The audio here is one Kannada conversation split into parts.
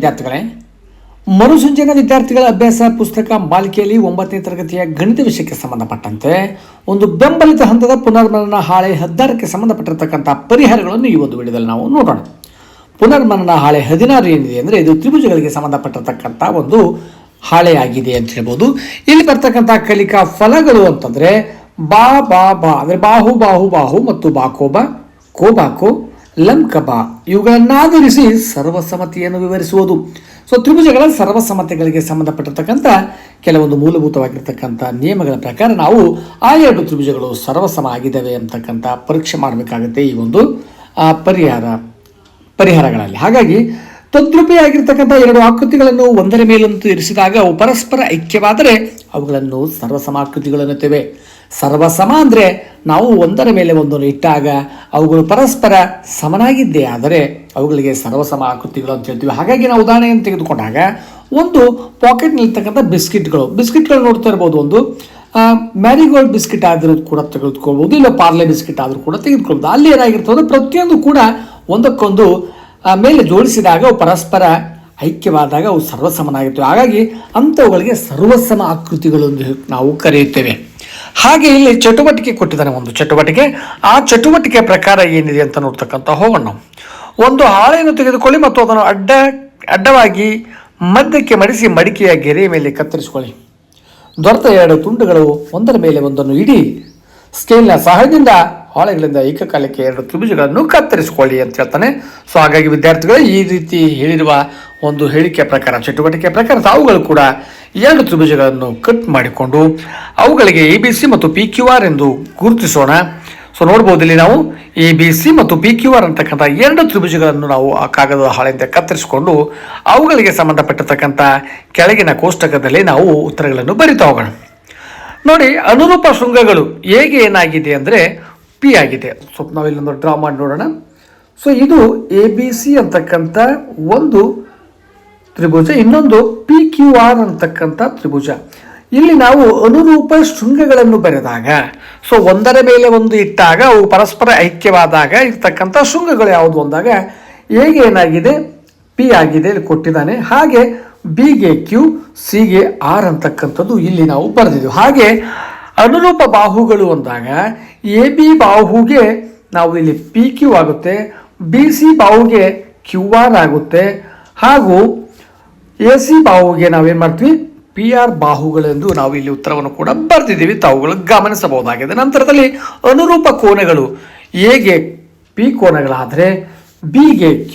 ವಿದ್ಯಾರ್ಥಿಗಳೇ, ಮರುಸಂಜನ ವಿದ್ಯಾರ್ಥಿಗಳ ಅಭ್ಯಾಸ ಪುಸ್ತಕ ಮಾಲಿಕೆಯಲ್ಲಿ 9ನೇ ತರಗತಿಯ ಗಣಿತ ವಿಷಯಕ್ಕೆ ಸಂಬಂಧಪಟ್ಟಂತೆ ಒಂದು ಬೆಂಬಲಿತ ಹಂತದ ಪುನರ್ಮನನ ಹಾಳೆ 16ಕ್ಕೆ ಸಂಬಂಧಪಟ್ಟಿರತಕ್ಕಂಥ ಪರಿಹಾರಗಳನ್ನು ಈ ಒಂದು ವಿಡಿಯೋದಲ್ಲಿ ನಾವು ನೋಡೋಣ. ಪುನರ್ಮನನ ಹಾಳೆ 16 ಏನಿದೆ ಅಂದರೆ ಇದು ತ್ರಿಭುಜಗಳಿಗೆ ಸಂಬಂಧಪಟ್ಟಿರತಕ್ಕಂಥ ಒಂದು ಹಾಳೆಯಾಗಿದೆ ಅಂತ ಹೇಳ್ಬೋದು. ಇಲ್ಲಿ ಬರ್ತಕ್ಕಂಥ ಕಲಿಕಾ ಫಲಗಳು ಅಂತಂದರೆ ಬಾ ಬಾ ಬಾ ಅಂದರೆ ಬಾಹು ಬಾಹು ಬಾಹು ಮತ್ತು ಬಾಕೋಬ ಕೋಬಾಕೋ ಲಂಕಬ ಇವುಗಳನ್ನಾಧರಿಸಿ ಸರ್ವಸಮತಿಯನ್ನು ವಿವರಿಸುವುದು. ಸೊ ತ್ರಿಭುಜಗಳ ಸರ್ವಸಮತೆಗಳಿಗೆ ಸಂಬಂಧಪಟ್ಟಿರ್ತಕ್ಕಂಥ ಕೆಲವೊಂದು ಮೂಲಭೂತವಾಗಿರ್ತಕ್ಕಂಥ ನಿಯಮಗಳ ಪ್ರಕಾರ ನಾವು ಆ ಎರಡು ತ್ರಿಭುಜಗಳು ಸರ್ವಸಮ ಆಗಿದ್ದಾವೆ ಅಂತಕ್ಕಂಥ ಪರೀಕ್ಷೆ ಮಾಡಬೇಕಾಗುತ್ತೆ ಈ ಒಂದು ಪರಿಹಾರಗಳಲ್ಲಿ. ಹಾಗಾಗಿ ತದ್ರೂಪಿಯಾಗಿರ್ತಕ್ಕಂಥ ಎರಡು ಆಕೃತಿಗಳನ್ನು ಒಂದರ ಮೇಲಂತೂ ಇರಿಸಿದಾಗ ಅವು ಪರಸ್ಪರ ಐಕ್ಯವಾದರೆ ಅವುಗಳನ್ನು ಸರ್ವಸಮ ಆಕೃತಿಗಳು ಎನ್ನುತ್ತೇವೆ. ಸರ್ವಸಮ ಅಂದರೆ ನಾವು ಒಂದರ ಮೇಲೆ ಒಂದನ್ನು ಇಟ್ಟಾಗ ಅವುಗಳು ಪರಸ್ಪರ ಸಮನಾಗಿದ್ದೇ ಆದರೆ ಅವುಗಳಿಗೆ ಸರ್ವಸಮ ಆಕೃತಿಗಳು ಅಂತ ಹೇಳ್ತೀವಿ. ಹಾಗಾಗಿ ನಾವು ಉದಾಹರಣೆಯನ್ನು ತೆಗೆದುಕೊಂಡಾಗ ಒಂದು ಪಾಕೆಟ್ನಲ್ಲಿರ್ತಕ್ಕಂಥ ಬಿಸ್ಕಿಟ್ಗಳು ನೋಡ್ತಾ ಇರ್ಬೋದು. ಒಂದು ಮ್ಯಾರಿಗೋಲ್ಡ್ ಬಿಸ್ಕಿಟ್ ಆದರೂ ಕೂಡ ತೆಗೆದುಕೊಳ್ಬೋದು, ಇಲ್ಲ ಪಾರ್ಲೆ ಬಿಸ್ಕಿಟ್ ಆದರೂ ಕೂಡ ತೆಗೆದುಕೊಳ್ಬೋದು. ಅಲ್ಲಿ ಏನಾಗಿರ್ತದೆ, ಪ್ರತಿಯೊಂದು ಕೂಡ ಒಂದಕ್ಕೊಂದು ಮೇಲೆ ಜೋಡಿಸಿದಾಗ ಅವು ಪರಸ್ಪರ ಐಕ್ಯವಾದಾಗ ಅವು ಸರ್ವಸಮನಾಗಿರ್ತವೆ. ಹಾಗಾಗಿ ಅಂಥವುಗಳಿಗೆ ಸರ್ವಸಮ ಆಕೃತಿಗಳು ಎಂದು ನಾವು ಕರೆಯುತ್ತೇವೆ. ಹಾಗೆ ಇಲ್ಲಿ ಚಟುವಟಿಕೆ ಕೊಟ್ಟಿದ್ದಾನೆ, ಒಂದು ಚಟುವಟಿಕೆ. ಆ ಚಟುವಟಿಕೆ ಪ್ರಕಾರ ಏನಿದೆ ಅಂತ ನೋಡ್ತಕ್ಕಂಥ ಹೋಗೋಣ. ಒಂದು ಹಾಳೆಯನ್ನು ತೆಗೆದುಕೊಳ್ಳಿ ಮತ್ತು ಅದನ್ನು ಅಡ್ಡವಾಗಿ ಮಧ್ಯಕ್ಕೆ ಮಡಿಸಿ ಮಡಿಕೆಯ ಗೆರೆಯ ಮೇಲೆ ಕತ್ತರಿಸಿಕೊಳ್ಳಿ. ದೊರೆತ ಎರಡು ತುಂಡುಗಳು ಒಂದರ ಮೇಲೆ ಒಂದನ್ನು ಇಡೀ ಸ್ಕೇಲ್ನ ಸಹಾಯದಿಂದ ಹಾಳೆಗಳಿಂದ ಏಕಕಾಲಕ್ಕೆ ಎರಡು ತ್ರಿಭುಜಗಳನ್ನು ಕತ್ತರಿಸಿಕೊಳ್ಳಿ ಅಂತ ಹೇಳ್ತಾನೆ. ಸೊ ಹಾಗಾಗಿ ವಿದ್ಯಾರ್ಥಿಗಳು ಈ ರೀತಿ ಹೇಳಿರುವ ಒಂದು ಹೇಳಿಕೆಯ ಪ್ರಕಾರ, ಚಟುವಟಿಕೆ ಪ್ರಕಾರ ತಾವುಗಳು ಕೂಡ ಎರಡು ತ್ರಿಭುಜಗಳನ್ನು ಕಟ್ ಮಾಡಿಕೊಂಡು ಅವುಗಳಿಗೆ ABC ಮತ್ತು PQR ಎಂದು ಗುರುತಿಸೋಣ. ಸೊ ನೋಡ್ಬೋದು, ಇಲ್ಲಿ ನಾವು ABC ಮತ್ತು PQR ಅಂತಕ್ಕಂಥ ಎರಡು ತ್ರಿಭುಜಗಳನ್ನು ನಾವು ಆ ಕಾಗದದ ಹಾಳೆಯಿಂದ ಕತ್ತರಿಸಿಕೊಂಡು ಅವುಗಳಿಗೆ ಸಂಬಂಧಪಟ್ಟಿರ್ತಕ್ಕಂಥ ಕೆಳಗಿನ ಕೋಷ್ಟಕದಲ್ಲಿ ನಾವು ಉತ್ತರಗಳನ್ನು ಬರಿತಾ ಹೋಗೋಣ. ನೋಡಿ, ಅನುರೂಪ ಶೃಂಗಗಳು ಹೇಗೆ ಏನಾಗಿದೆ ಅಂದರೆ P ಆಗಿದೆ. ಸೊ ನಾವಿಲ್ಲೊಂದು ಡ್ರಾ ಮಾಡಿ ನೋಡೋಣ. ಸೊ ಇದು ABC ಅಂತಕ್ಕಂಥ ಒಂದು ತ್ರಿಭುಜ, ಇನ್ನೊಂದು PQR ಅಂತಕ್ಕಂಥ ತ್ರಿಭುಜ. ಇಲ್ಲಿ ನಾವು ಅನುರೂಪ ಶೃಂಗಗಳನ್ನು ಬರೆದಾಗ, ಸೊ ಒಂದರ ಮೇಲೆ ಒಂದು ಇಟ್ಟಾಗ ಅವು ಪರಸ್ಪರ ಐಕ್ಯವಾದಾಗ ಇರ್ತಕ್ಕಂಥ ಶೃಂಗಗಳು ಯಾವುದು ಅಂದಾಗ ಹೇಗೆ ಏನಾಗಿದೆ P ಆಗಿದೆ, ಇಲ್ಲಿ ಕೊಟ್ಟಿದ್ದಾನೆ. ಹಾಗೆ Bಗೆ Q, Cಗೆ R ಅಂತಕ್ಕಂಥದ್ದು ಇಲ್ಲಿ ನಾವು ಬರೆದಿದ್ದೀವಿ. ಹಾಗೆ ಅನುರೂಪ ಬಾಹುಗಳು ಅಂದಾಗ AB ಬಾಹುಗೆ ನಾವು ಇಲ್ಲಿ PQ ಆಗುತ್ತೆ, BC ಬಾಹುಗೆ QR ಆಗುತ್ತೆ, ಹಾಗೂ AC ಬಾಹುಗೆ ನಾವೇನು ಮಾಡ್ತೀವಿ PR ಬಾಹುಗಳೆಂದು ನಾವು ಇಲ್ಲಿ ಉತ್ತರವನ್ನು ಕೂಡ ಬರೆದಿದ್ದೀವಿ, ತಾವುಗಳು ಗಮನಿಸಬಹುದಾಗಿದೆ. ನಂತರದಲ್ಲಿ ಅನುರೂಪ ಕೋನಗಳು Aಗೆ P ಕೋನಗಳಾದರೆ Bಗೆ Q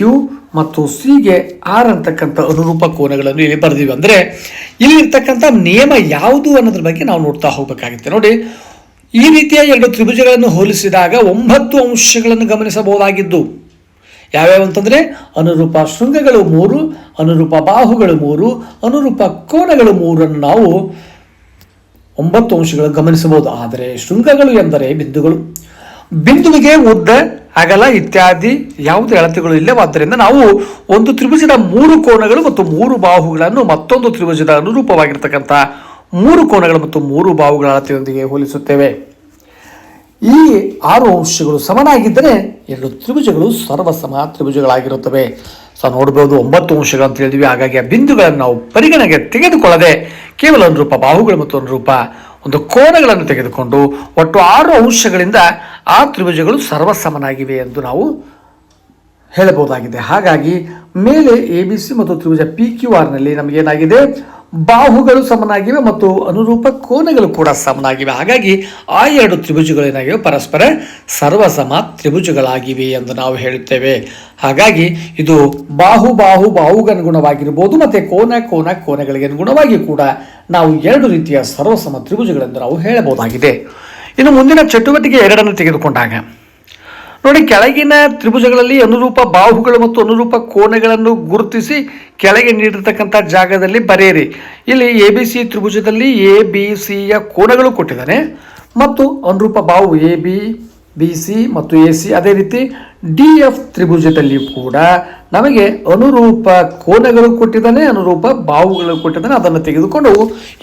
ಮತ್ತು Cಗೆ R ಅಂತಕ್ಕಂಥ ಅನುರೂಪ ಕೋನಗಳನ್ನು ಇಲ್ಲಿ ಬರೆದಿವಿ. ಅಂದರೆ ಇಲ್ಲಿರ್ತಕ್ಕಂಥ ನಿಯಮ ಯಾವುದು ಅನ್ನೋದ್ರ ಬಗ್ಗೆ ನಾವು ನೋಡ್ತಾ ಹೋಗಬೇಕಾಗುತ್ತೆ. ನೋಡಿ, ಈ ರೀತಿಯ ಎರಡು ತ್ರಿಭುಜಗಳನ್ನು ಹೋಲಿಸಿದಾಗ 9 ಅಂಶಗಳನ್ನು ಗಮನಿಸಬಹುದಾಗಿದ್ದು ಯಾವ್ಯಾವ ಅಂತಂದರೆ ಅನುರೂಪ ಶೃಂಗಗಳು 3, ಅನುರೂಪ ಬಾಹುಗಳು 3, ಅನುರೂಪ ಕೋನಗಳು 3 ಅನ್ನು ನಾವು 9 ಅಂಶಗಳು ಗಮನಿಸಬಹುದು. ಆದರೆ ಶೃಂಗಗಳು ಎಂದರೆ ಬಿಂದುವಿಗೆ ಉದ್ದ, ಅಗಲ ಇತ್ಯಾದಿ ಯಾವುದೇ ಅಳತೆಗಳು ಇಲ್ಲವಾದ್ದರಿಂದ ನಾವು ಒಂದು ತ್ರಿಭುಜದ 3 ಕೋನಗಳು ಮತ್ತು 3 ಬಾಹುಗಳನ್ನು ಮತ್ತೊಂದು ತ್ರಿಭುಜದ ಅನುರೂಪವಾಗಿರ್ತಕ್ಕಂಥ 3 ಕೋನಗಳು ಮತ್ತು 3 ಬಾಹುಗಳ ಅಳತೆಯೊಂದಿಗೆ ಹೋಲಿಸುತ್ತೇವೆ. ಈ 6 ಅಂಶಗಳು ಸಮನಾಗಿದ್ದರೆ ಎರಡು ತ್ರಿಭುಜಗಳು ಸರ್ವಸಮ ತ್ರಿಭುಜಗಳಾಗಿರುತ್ತವೆ. ಸೊ ನೋಡ್ಬೋದು, 9 ಅಂಶಗಳು ಅಂತ ಹೇಳಿದ್ವಿ. ಹಾಗಾಗಿ ಆ ಬಿಂದುಗಳನ್ನು ನಾವು ಪರಿಗಣನೆಗೆ ತೆಗೆದುಕೊಳ್ಳದೆ ಕೇವಲ ಅನುರೂಪ ಬಾಹುಗಳು ಮತ್ತು ಅನುರೂಪ ಒಂದು ಕೋನಗಳನ್ನು ತೆಗೆದುಕೊಂಡು ಒಟ್ಟು 6 ಅಂಶಗಳಿಂದ ಆ ತ್ರಿಭುಜಗಳು ಸರ್ವಸಮನಾಗಿವೆ ಎಂದು ನಾವು ಹೇಳಬಹುದಾಗಿದೆ. ಹಾಗಾಗಿ ಮೇಲೆ ABC ಮತ್ತು ತ್ರಿಭುಜ PQRನಲ್ಲಿ ನಮಗೇನಾಗಿದೆ, ಬಾಹುಗಳು ಸಮನಾಗಿವೆ ಮತ್ತು ಅನುರೂಪ ಕೋನಗಳು ಕೂಡ ಸಮನಾಗಿವೆ. ಹಾಗಾಗಿ ಆ ಎರಡು ತ್ರಿಭುಜಗಳು ಏನಾಗಿವೆ, ಪರಸ್ಪರ ಸರ್ವಸಮ ತ್ರಿಭುಜಗಳಾಗಿವೆ ಎಂದು ನಾವು ಹೇಳುತ್ತೇವೆ. ಹಾಗಾಗಿ ಇದು ಬಾಹುಗನುಗುಣವಾಗಿರ್ಬೋದು ಮತ್ತು ಕೋನಗಳಿಗೆ ಅನುಗುಣವಾಗಿ ಕೂಡ ನಾವು ಎರಡು ರೀತಿಯ ಸರ್ವಸಮ ತ್ರಿಭುಜಗಳೆಂದು ನಾವು ಹೇಳಬಹುದಾಗಿದೆ. ಇನ್ನು ಮುಂದಿನ ಚಟುವಟಿಕೆ 2 ತೆಗೆದುಕೊಂಡಾಗ ನೋಡಿ, ಕೆಳಗಿನ ತ್ರಿಭುಜಗಳಲ್ಲಿ ಅನುರೂಪ ಬಾಹುಗಳು ಮತ್ತು ಅನುರೂಪ ಕೋನಗಳನ್ನು ಗುರುತಿಸಿ ಕೆಳಗೆ ನೀಡಿರ್ತಕ್ಕಂಥ ಜಾಗದಲ್ಲಿ ಬರೆಯಿರಿ. ಇಲ್ಲಿ ABC ತ್ರಿಭುಜದಲ್ಲಿ ABCಯ ಕೋನಗಳು ಕೊಟ್ಟಿದ್ದಾನೆ ಮತ್ತು ಅನುರೂಪ ಬಾಹು AB, BC ಮತ್ತು AC. ಅದೇ ರೀತಿ DF ತ್ರಿಭುಜದಲ್ಲಿ ಕೂಡ ನಮಗೆ ಅನುರೂಪ ಕೋನಗಳು ಕೊಟ್ಟಿದ್ದಾನೆ, ಅನುರೂಪ ಬಾಹುಗಳು ಕೊಟ್ಟಿದ್ದಾನೆ. ಅದನ್ನು ತೆಗೆದುಕೊಂಡು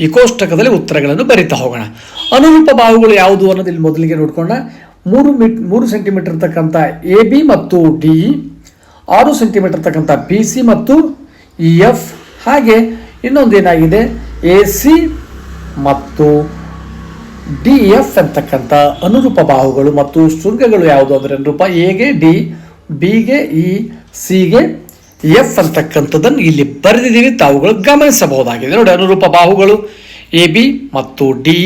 ಈ ಕೋಷ್ಟಕದಲ್ಲಿ ಉತ್ತರಗಳನ್ನು ಬರಿತಾ ಹೋಗೋಣ. ಅನುರೂಪ ಬಾಹುಗಳು ಯಾವುದು ಅನ್ನೋದು ಇಲ್ಲಿ ಮೊದಲಿಗೆ ನೋಡ್ಕೊಂಡ 3 ಸೆಂಟಿಮೀಟರ್ ಇರ್ತಕ್ಕಂಥ AB ಮತ್ತು DE, 6 ಸೆಂಟಿಮೀಟರ್ ಇರ್ತಕ್ಕಂಥ BC ಮತ್ತು ಎಫ್ ಹಾಗೆ ಇನ್ನೊಂದು ಏನಾಗಿದೆ ಎ ಸಿ ಮತ್ತು ಡಿ ಎಫ್ ಅಂತಕ್ಕಂಥ ಅನುರೂಪ ಬಾಹುಗಳು ಮತ್ತು ಶೃಂಗಗಳು ಯಾವುದು ಅಂದರೆ ಅನುರೂಪ ಎಗೆ ಡಿ, ಬಿಗೆ ಇ, ಸಿಗೆ ಎಫ್ ಅಂತಕ್ಕಂಥದ್ದನ್ನು ಇಲ್ಲಿ ಬರೆದಿದ್ದೀವಿ, ತಾವುಗಳು ಗಮನಿಸಬಹುದಾಗಿದೆ. ನೋಡಿ, ಅನುರೂಪ ಬಾಹುಗಳು ಎ ಬಿ ಮತ್ತು ಡಿ,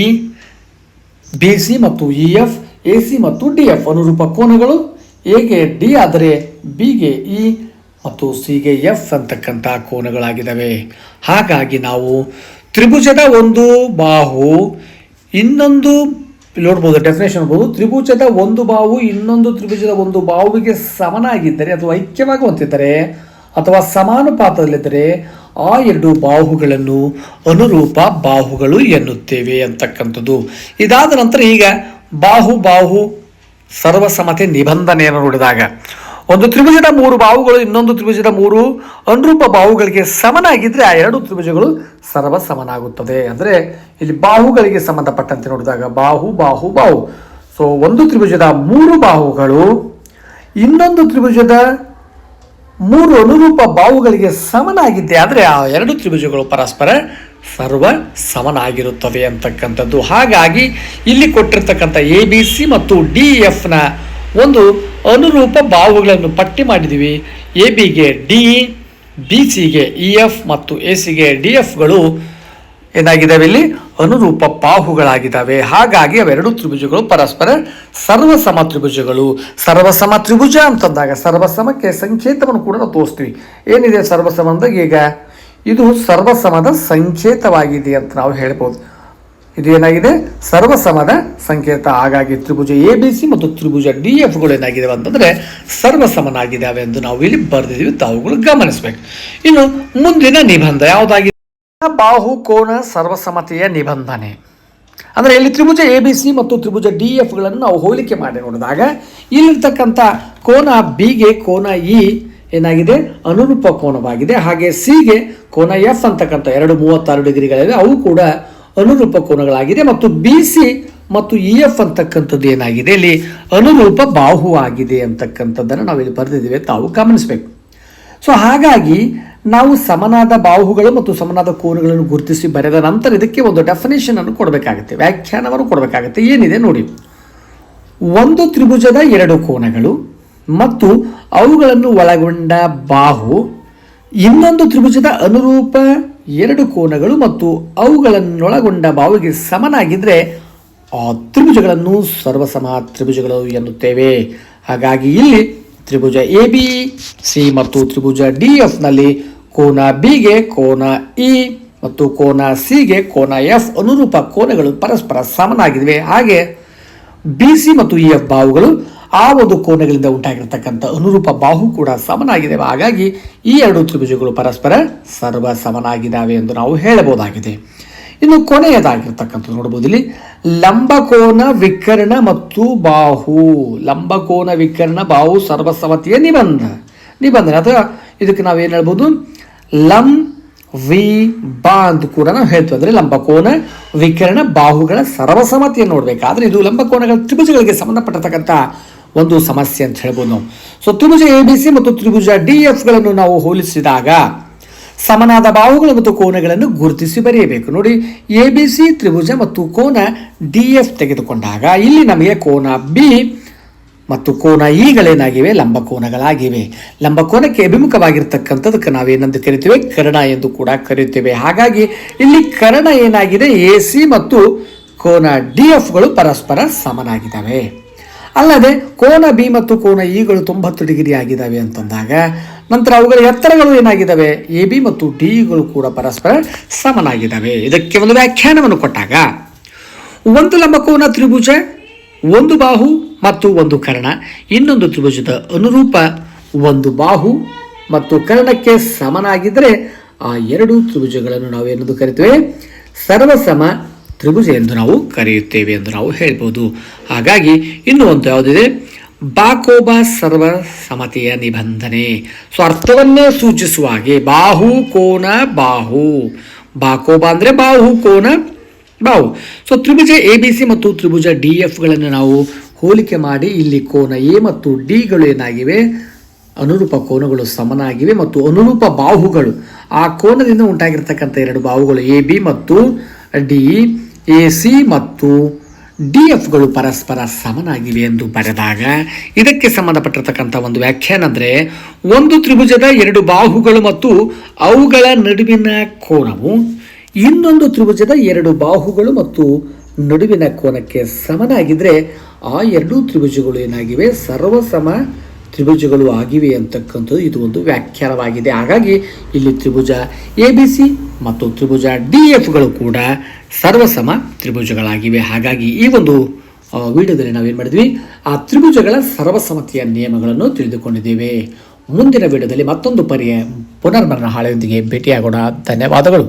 ಬಿ ಸಿ ಮತ್ತು ಇ ಎಫ್, ಎ ಸಿ ಮತ್ತು ಡಿ ಎಫ್ ಅನುರೂಪ ಕೋನಗಳು. ಎಗೆ ಡಿ ಆದರೆ ಬಿಗೆ ಇ ಮತ್ತು ಸಿಗೆ ಎಫ್ ಅಂತಕ್ಕಂಥ ಕೋನಗಳಾಗಿದ್ದಾವೆ. ಹಾಗಾಗಿ ನಾವು ತ್ರಿಭುಜದ ಒಂದು ಬಾಹು ಇನ್ನೊಂದು ನೋಡ್ಬೋದು, ಡೆಫಿನೇಷನ್ ನೋಡ್ಬೋದು, ತ್ರಿಭುಜದ ಒಂದು ಬಾಹು ಇನ್ನೊಂದು ತ್ರಿಭುಜದ ಒಂದು ಬಾಹುವಿಗೆ ಸಮನಾಗಿದ್ದರೆ ಅಥವಾ ಐಕ್ಯವಾಗುವಂತಿದ್ದರೆ ಅಥವಾ ಸಮಾನುಪಾತದಲ್ಲಿದ್ದರೆ ಆ ಎರಡು ಬಾಹುಗಳನ್ನು ಅನುರೂಪ ಬಾಹುಗಳು ಎನ್ನುತ್ತೇವೆ ಅಂತಕ್ಕಂಥದ್ದು. ಇದಾದ ನಂತರ ಈಗ ಬಾಹು ಸರ್ವಸಮತೆ ನಿಬಂಧನೆಯನ್ನು ನೋಡಿದಾಗ ಒಂದು ತ್ರಿಭುಜದ ಮೂರು ಬಾಹುಗಳು ಇನ್ನೊಂದು ತ್ರಿಭುಜದ ಮೂರು ಅನುರೂಪ ಬಾಹುಗಳಿಗೆ ಸಮನಾಗಿದ್ದರೆ ಆ ಎರಡು ತ್ರಿಭುಜಗಳು ಸರ್ವಸಮನಾಗುತ್ತದೆ. ಅಂದರೆ ಇಲ್ಲಿ ಬಾಹುಗಳಿಗೆ ಸಂಬಂಧಪಟ್ಟಂತೆ ನೋಡಿದಾಗ ಬಾಹು. ಸೊ ಒಂದು ತ್ರಿಭುಜದ ಮೂರು ಬಾಹುಗಳು ಇನ್ನೊಂದು ತ್ರಿಭುಜದ ಮೂರು ಅನುರೂಪ ಬಾಹುಗಳಿಗೆ ಸಮನಾಗಿದ್ದೆ ಆದರೆ ಆ ಎರಡು ತ್ರಿಭುಜಗಳು ಪರಸ್ಪರ ಸರ್ವ ಸಮನಾಗಿರುತ್ತವೆ ಅಂತಕ್ಕಂಥದ್ದು. ಹಾಗಾಗಿ ಇಲ್ಲಿ ಕೊಟ್ಟಿರ್ತಕ್ಕಂಥ ಎ ಬಿ ಸಿ ಮತ್ತು ಡಿ ಎಫ್ನ ಒಂದು ಅನುರೂಪ ಬಾಹುಗಳನ್ನು ಪಟ್ಟಿ ಮಾಡಿದ್ದೀವಿ. ಎ ಬಿಗೆ ಡಿ, ಬಿ ಸಿಗೆ ಇ ಎಫ್ ಮತ್ತು ಎ ಸಿಗೆ ಡಿ ಎಫ್ಗಳು ಏನಾಗಿದ್ದಾವೆ, ಇಲ್ಲಿ ಅನುರೂಪ ಬಾಹುಗಳಾಗಿದ್ದಾವೆ. ಹಾಗಾಗಿ ಅವೆರಡು ತ್ರಿಭುಜಗಳು ಪರಸ್ಪರ ಸರ್ವಸಮ ತ್ರಿಭುಜಗಳು. ಸರ್ವಸಮ ತ್ರಿಭುಜ ಅಂತಂದಾಗ ಸರ್ವಸಮಕ್ಕೆ ಸಂಕೇತವನ್ನು ಕೂಡ ನಾವು ತೋರಿಸ್ತೀವಿ. ಏನಿದೆ ಸರ್ವಸಮ ಅಂದಾಗ ಈಗ ಇದು ಸರ್ವಸಮದ ಸಂಕೇತವಾಗಿದೆ ಅಂತ ನಾವು ಹೇಳ್ಬೋದು. ಇದು ಏನಾಗಿದೆ, ಸರ್ವಸಮದ ಸಂಕೇತ. ಹಾಗಾಗಿ ತ್ರಿಭುಜ ಎ ಬಿ ಸಿ ಮತ್ತು ತ್ರಿಭುಜ ಡಿ ಎಫ್ಗಳು ಏನಾಗಿದ್ದಾವೆ ಅಂತಂದರೆ ಸರ್ವಸಮನಾಗಿದ್ದಾವೆ ಎಂದು ನಾವು ಇಲ್ಲಿ ಬರೆದಿದ್ದೀವಿ, ತಾವುಗಳು ಗಮನಿಸಬೇಕು. ಇನ್ನು ಮುಂದಿನ ನಿಬಂಧ ಯಾವುದಾಗಿದೆ, ಬಾಹು ಕೋನ ಸರ್ವಸಮತೆಯ ನಿಬಂಧನೆ. ಅಂದರೆ ಇಲ್ಲಿ ತ್ರಿಭುಜ ಎ ಬಿ ಸಿ ಮತ್ತು ತ್ರಿಭುಜ ಡಿ ಎಫ್ಗಳನ್ನು ನಾವು ಹೋಲಿಕೆ ಮಾಡಿ ನೋಡಿದಾಗ ಇಲ್ಲಿರ್ತಕ್ಕಂಥ ಕೋನ ಬಿಗೆ ಕೋನ ಇ ಏನಾಗಿದೆ, ಅನುರೂಪ ಕೋನವಾಗಿದೆ. ಹಾಗೆ ಸಿಗೆ ಕೋನ ಎಫ್ ಅಂತಕ್ಕಂಥ 236 ಡಿಗ್ರಿಗಳಿವೆ, ಅವು ಕೂಡ ಅನುರೂಪ ಕೋನಗಳಾಗಿದೆ. ಮತ್ತು ಬಿ ಸಿ ಮತ್ತು ಇ ಎಫ್ ಅಂತಕ್ಕಂಥದ್ದು ಏನಾಗಿದೆ, ಇಲ್ಲಿ ಅನುರೂಪ ಬಾಹು ಆಗಿದೆ ಅಂತಕ್ಕಂಥದ್ದನ್ನು ನಾವಿಲ್ಲಿ ಬರೆದಿದ್ದೇವೆ, ತಾವು ಗಮನಿಸಬೇಕು. ಸೊ ಹಾಗಾಗಿ ನಾವು ಸಮನಾದ ಬಾಹುಗಳು ಮತ್ತು ಸಮನಾದ ಕೋನಗಳನ್ನು ಗುರುತಿಸಿ ಬರೆದ ನಂತರ ಇದಕ್ಕೆ ಒಂದು ಡೆಫಿನೇಷನ್ ಅನ್ನು ಕೊಡಬೇಕಾಗುತ್ತೆ, ವ್ಯಾಖ್ಯಾನವನ್ನು ಕೊಡಬೇಕಾಗುತ್ತೆ. ಏನಿದೆ ನೋಡಿ, ಒಂದು ತ್ರಿಭುಜದ ಎರಡು ಕೋನಗಳು ಮತ್ತು ಅವುಗಳನ್ನು ಒಳಗೊಂಡ ಬಾಹು ಇನ್ನೊಂದು ತ್ರಿಭುಜದ ಅನುರೂಪ ಎರಡು ಕೋನಗಳು ಮತ್ತು ಅವುಗಳನ್ನೊಳಗೊಂಡ ಬಾಹುವಿಗೆ ಸಮನಾಗಿದ್ದರೆ ಆ ತ್ರಿಭುಜಗಳನ್ನು ಸರ್ವಸಮ ತ್ರಿಭುಜಗಳು ಎನ್ನುತ್ತೇವೆ. ಹಾಗಾಗಿ ಇಲ್ಲಿ ತ್ರಿಭುಜ ಎ ಬಿ ಸಿ ಮತ್ತು ತ್ರಿಭುಜ ಡಿ ಎಫ್ನಲ್ಲಿ ಕೋನ ಬಿಗೆ ಕೋನ ಇ ಮತ್ತು ಕೋನ ಸಿಗೆ ಕೋನ ಎಫ್ ಅನುರೂಪ ಕೋನಗಳು ಪರಸ್ಪರ ಸಮನಾಗಿವೆ. ಹಾಗೆ ಬಿ ಸಿ ಮತ್ತು ಇ ಎಫ್ ಬಾಹುಗಳು ಆ ಒಂದು ಕೋನಗಳಿಂದ ಉಂಟಾಗಿರ್ತಕ್ಕಂಥ ಅನುರೂಪ ಬಾಹು ಕೂಡ ಸಮನಾಗಿದೆ. ಹಾಗಾಗಿ ಈ ಎರಡು ತ್ರಿಭುಜಗಳು ಪರಸ್ಪರ ಸರ್ವ ಸಮನಾಗಿದ್ದಾವೆ ಎಂದು ನಾವು ಹೇಳಬಹುದಾಗಿದೆ. ಇನ್ನು ಕೊನೆಯದಾಗಿರ್ತಕ್ಕಂಥದ್ದು ನೋಡಬಹುದು, ಇಲ್ಲಿ ಲಂಬಕೋನ ವಿಕರ್ಣ ಮತ್ತು ಬಾಹು. ಲಂಬಕೋನ ವಿಕರ್ಣ ಬಾಹು ಸರ್ವಸಮತೆಯ ನಿಬಂಧನೆ ಅಥವಾ ಇದಕ್ಕೆ ನಾವೇನು ಹೇಳ್ಬೋದು, ಲಂ ವಿ ಬಾ ಅಂತ ಕೂಡ ನಾವು ಹೇಳ್ತೀವಿ. ಅಂದರೆ ಲಂಬಕೋನ ವಿಕರ್ಣ ಬಾಹುಗಳ ಸರ್ವಸಮತೆಯನ್ನು ನೋಡಬೇಕಾದ್ರೆ ಇದು ಲಂಬಕೋನಗಳ ತ್ರಿಭುಜಗಳಿಗೆ ಸಂಬಂಧಪಟ್ಟಿರ್ತಕ್ಕಂಥ ಒಂದು ಸಮಸ್ಯೆ ಅಂತ ಹೇಳ್ಬೋದು ನಾವು. So Tribhuja A B C ಮತ್ತು ತ್ರಿಭುಜ ಡಿ ಎಫ್ಗಳನ್ನು ನಾವು ಹೋಲಿಸಿದಾಗ ಸಮನಾದ ಬಾಹುಗಳು ಮತ್ತು ಕೋನಗಳನ್ನು ಗುರುತಿಸಿ ಬರೆಯಬೇಕು. ನೋಡಿ, ಎ ಬಿ ಸಿ ತ್ರಿಭುಜ ಮತ್ತು ಕೋನ ಡಿ ಎಫ್ ತೆಗೆದುಕೊಂಡಾಗ ಇಲ್ಲಿ ನಮಗೆ ಕೋನ ಬಿ ಮತ್ತು ಕೋನ ಇಗಳೇನಾಗಿವೆ, ಲಂಬಕೋನಗಳಾಗಿವೆ. ಲಂಬಕೋನಕ್ಕೆ ಅಭಿಮುಖವಾಗಿರ್ತಕ್ಕಂಥದಕ್ಕೆ ನಾವೇನಂತ ಕರಿತೇವೆ, ಕರ್ಣ ಎಂದು ಕೂಡ ಕರೀತೇವೆ. ಹಾಗಾಗಿ ಇಲ್ಲಿ ಕರ್ಣ ಏನಾಗಿದೆ, ಎ ಸಿ ಮತ್ತು ಕೋನ ಡಿ ಎಫ್ಗಳು ಪರಸ್ಪರ ಸಮನಾಗಿದ್ದಾವೆ. ಅಲ್ಲದೆ ಕೋನ ಬಿ ಮತ್ತು ಕೋನ ಇಗಳು 90 ಡಿಗ್ರಿ ಆಗಿದ್ದಾವೆ ಅಂತಂದಾಗ ನಂತರ ಅವುಗಳ ಎತ್ತರಗಳು ಏನಾಗಿದ್ದಾವೆ, ಎ ಬಿ ಮತ್ತು ಡಿಗಳು ಕೂಡ ಪರಸ್ಪರ ಸಮನಾಗಿದ್ದಾವೆ. ಇದಕ್ಕೆ ಒಂದು ವ್ಯಾಖ್ಯಾನವನ್ನು ಕೊಟ್ಟಾಗ ಒಂದು ಲಂಬಕೋನ ತ್ರಿಭುಜ ಒಂದು ಬಾಹು ಮತ್ತು ಒಂದು ಕರ್ಣ ಇನ್ನೊಂದು ತ್ರಿಭುಜದ ಅನುರೂಪ ಒಂದು ಬಾಹು ಮತ್ತು ಕರ್ಣಕ್ಕೆ ಸಮನಾಗಿದ್ದರೆ ಆ ಎರಡು ತ್ರಿಭುಜಗಳನ್ನು ನಾವು ಏನಂದು ಕರಿತೇವೆ, ಸರ್ವಸಮ ತ್ರಿಭುಜ ಎಂದು ನಾವು ಕರೆಯುತ್ತೇವೆ ಎಂದು ನಾವು ಹೇಳ್ಬೋದು. ಹಾಗಾಗಿ ಇನ್ನು ಒಂದು ಯಾವುದಿದೆ, ಬಾಕೋಬ ಸರ್ವ ಸಮತೆಯ ನಿಬಂಧನೆ. ಸೊ ಅರ್ಥವನ್ನೇ ಸೂಚಿಸುವ ಹಾಗೆ ಬಾಹು ಕೋನ ಬಾಹು, ಬಾಕೋಬ ಅಂದರೆ ಬಾಹು ಕೋನ ಬಾಹು. So Tribhuja A B C ಮತ್ತು ತ್ರಿಭುಜ ಡಿ ಎಫ್ಗಳನ್ನು ನಾವು ಹೋಲಿಕೆ ಮಾಡಿ ಇಲ್ಲಿ ಕೋನ ಎ ಮತ್ತು ಡಿಗಳು ಏನಾಗಿವೆ, ಅನುರೂಪ ಕೋನಗಳು ಸಮನಾಗಿವೆ ಮತ್ತು ಅನುರೂಪ ಬಾಹುಗಳು ಆ ಕೋನದಿಂದ ಉಂಟಾಗಿರ್ತಕ್ಕಂಥ ಎರಡು ಬಾಹುಗಳು ಎ ಬಿ ಮತ್ತು ಡಿ, ಎ ಸಿ ಮತ್ತು ಡಿ ಎಫ್ಗಳು ಪರಸ್ಪರ ಸಮನಾಗಿವೆ ಎಂದು ಬರೆದಾಗ ಇದಕ್ಕೆ ಸಂಬಂಧಪಟ್ಟಿರ್ತಕ್ಕಂಥ ಒಂದು ವ್ಯಾಖ್ಯಾನ ಅಂದರೆ ಒಂದು ತ್ರಿಭುಜದ ಎರಡು ಬಾಹುಗಳು ಮತ್ತು ಅವುಗಳ ನಡುವಿನ ಕೋನವು ಇನ್ನೊಂದು ತ್ರಿಭುಜದ ಎರಡು ಬಾಹುಗಳು ಮತ್ತು ನಡುವಿನ ಕೋನಕ್ಕೆ ಸಮನಾಗಿದ್ದರೆ ಆ ಎರಡೂ ತ್ರಿಭುಜಗಳು ಏನಾಗಿವೆ, ಸರ್ವಸಮ ತ್ರಿಭುಜಗಳು ಆಗಿವೆ ಅಂತಕ್ಕಂಥದ್ದು ಇದು ಒಂದು ವ್ಯಾಖ್ಯಾನವಾಗಿದೆ. ಹಾಗಾಗಿ ಇಲ್ಲಿ ತ್ರಿಭುಜ ಎ ಬಿ ಸಿ ಮತ್ತು ತ್ರಿಭುಜ ಡಿ ಎಫ್ಗಳು ಕೂಡ ಸರ್ವಸಮ ತ್ರಿಭುಜಗಳಾಗಿವೆ. ಹಾಗಾಗಿ ಈ ಒಂದು ವಿಡಿಯೋದಲ್ಲಿ ನಾವೇನು ಮಾಡಿದ್ವಿ, ಆ ತ್ರಿಭುಜಗಳ ಸರ್ವಸಮತೆಯ ನಿಯಮಗಳನ್ನು ತಿಳಿದುಕೊಂಡಿದ್ದೇವೆ. ಮುಂದಿನ ವಿಡಿಯೋದಲ್ಲಿ ಮತ್ತೊಂದು ಪುನರ್ಮರಣ ಹಾಳೆಯೊಂದಿಗೆ ಭೇಟಿಯಾಗೋಣ. ಧನ್ಯವಾದಗಳು.